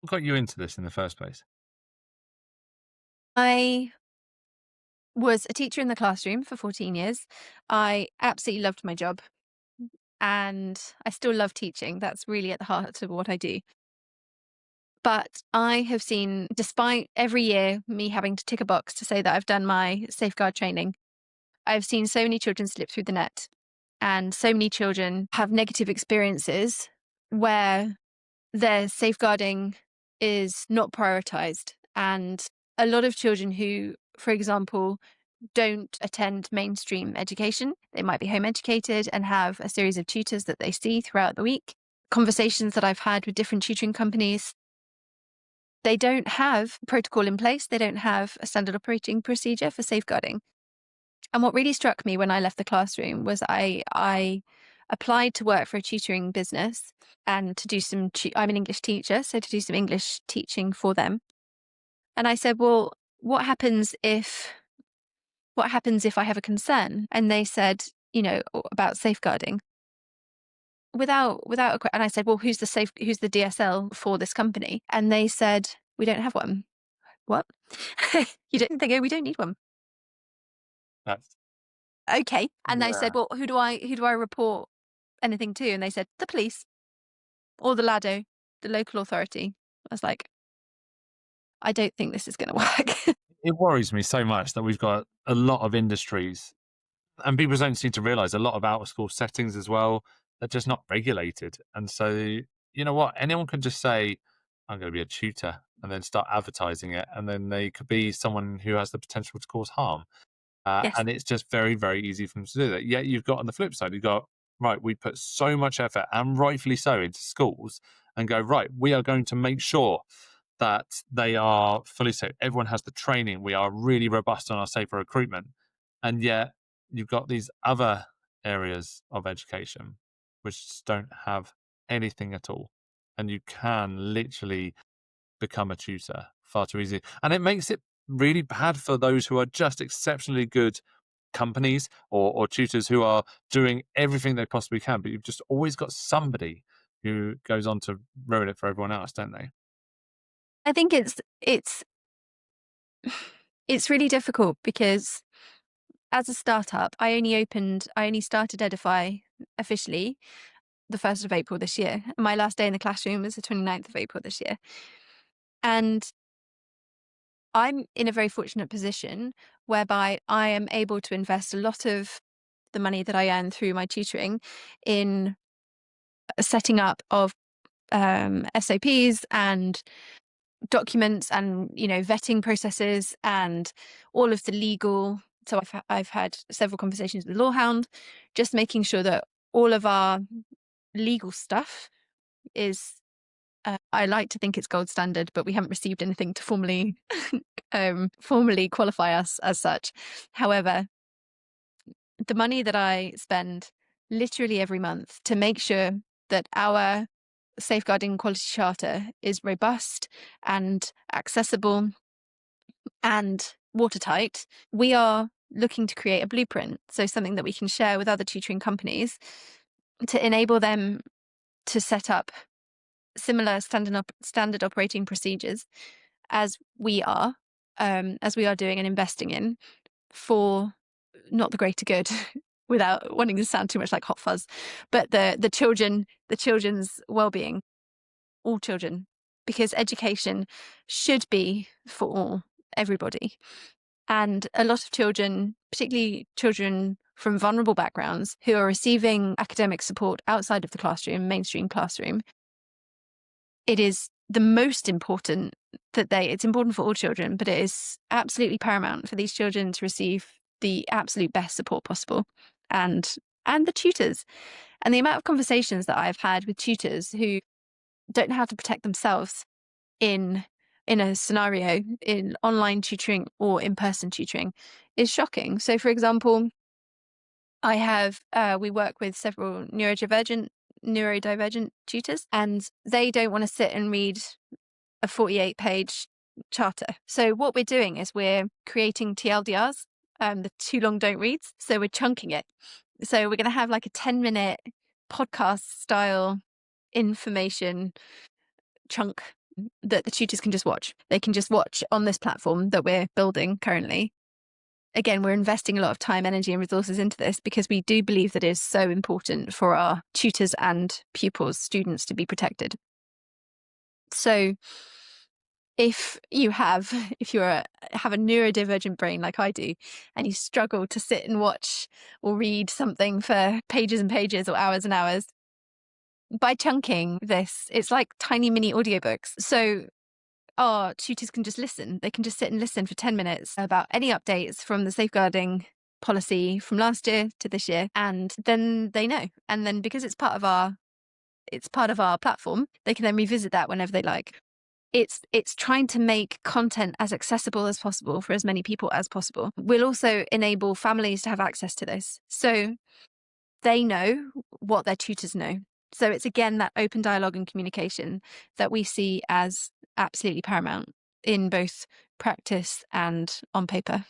got you into this in the first place? I was a teacher in the classroom for 14 years. I absolutely loved my job and I still love teaching. That's really at the heart of what I do. But I have seen, despite every year me having to tick a box to say that I've done my safeguard training, I've seen so many children slip through the net and so many children have negative experiences where their safeguarding is not prioritized. And a lot of children who, for example, don't attend mainstream education, they might be home educated and have a series of tutors that they see throughout the week. Conversations that I've had with different tutoring companies, they don't have protocol in place. They don't have a standard operating procedure for safeguarding. And what really struck me when I left the classroom was I applied to work for a tutoring business and to do some, I'm an English teacher, so to do some English teaching for them. And I said, well, what happens if I have a concern? And they said, about safeguarding and I said, well, who's the DSL for this company? And they said, we don't have one. What? You don't think, oh, we don't need one. That's Okay. And I said, yeah. well, who do I report anything to? And they said, the police or the LADO, the local authority. I was like, I don't think this is going to work. It worries me so much that we've got a lot of industries, and people don't seem to realize a lot of out of school settings as well. They're just not regulated. And so, you know what? Anyone can just say, I'm going to be a tutor and then start advertising it. And then they could be someone who has the potential to cause harm. Yes. And it's just very, very easy for them to do that. Yet you've got on the flip side, you've got, right, we put so much effort and rightfully so into schools and go, right, we are going to make sure that they are fully safe. Everyone has the training. We are really robust on our safer recruitment. And yet you've got these other areas of education which just don't have anything at all. And you can literally become a tutor far too easy. And it makes it really bad for those who are just exceptionally good companies or tutors who are doing everything they possibly can. But you've just always got somebody who goes on to ruin it for everyone else, don't they? I think it's really difficult because as a startup, I only started Edify officially the 1st of April this year. My last day in the classroom was the 29th of April this year. And I'm in a very fortunate position whereby I am able to invest a lot of the money that I earn through my tutoring in setting up of SOPs and documents and vetting processes and all of the legal. So I've had several conversations with Lawhound, just making sure that all of our legal stuff is. I like to think it's gold standard, but we haven't received anything to formally qualify us as such. However, the money that I spend literally every month to make sure that our safeguarding quality charter is robust and accessible and watertight, we are looking to create a blueprint. So something that we can share with other tutoring companies to enable them to set up similar standard operating procedures as we are doing and investing in for not the greater good without wanting to sound too much like hot fuzz, but the children's well-being, all children, because education should be for all, everybody. And a lot of children, particularly children from vulnerable backgrounds who are receiving academic support outside of the classroom, mainstream classroom, it is the most important it's important for all children, but it is absolutely paramount for these children to receive the absolute best support possible. And the tutors, and the amount of conversations that I've had with tutors who don't know how to protect themselves in a scenario in online tutoring or in-person tutoring is shocking. So for example, we work with several neurodivergent tutors, and they don't want to sit and read a 48-page charter. So what we're doing is we're creating TLDRs, the too long don't reads. So we're chunking it. So we're going to have like a 10-minute podcast style information chunk that the tutors can just watch. They can just watch on this platform that we're building currently. Again, we're investing a lot of time, energy, and resources into this because we do believe that it is so important for our tutors and pupils, students, to be protected. So if you have a neurodivergent brain like I do, and you struggle to sit and watch or read something for pages and pages or hours and hours, by chunking this, it's like tiny mini audiobooks. So our tutors can just listen. They can just sit and listen for 10 minutes about any updates from the safeguarding policy from last year to this year, and then they know. And then because it's part of our platform, they can then revisit that whenever they like. It's trying to make content as accessible as possible for as many people as possible. We'll also enable families to have access to this, so they know what their tutors know. So it's again that open dialogue and communication that we see as absolutely paramount in both practice and on paper.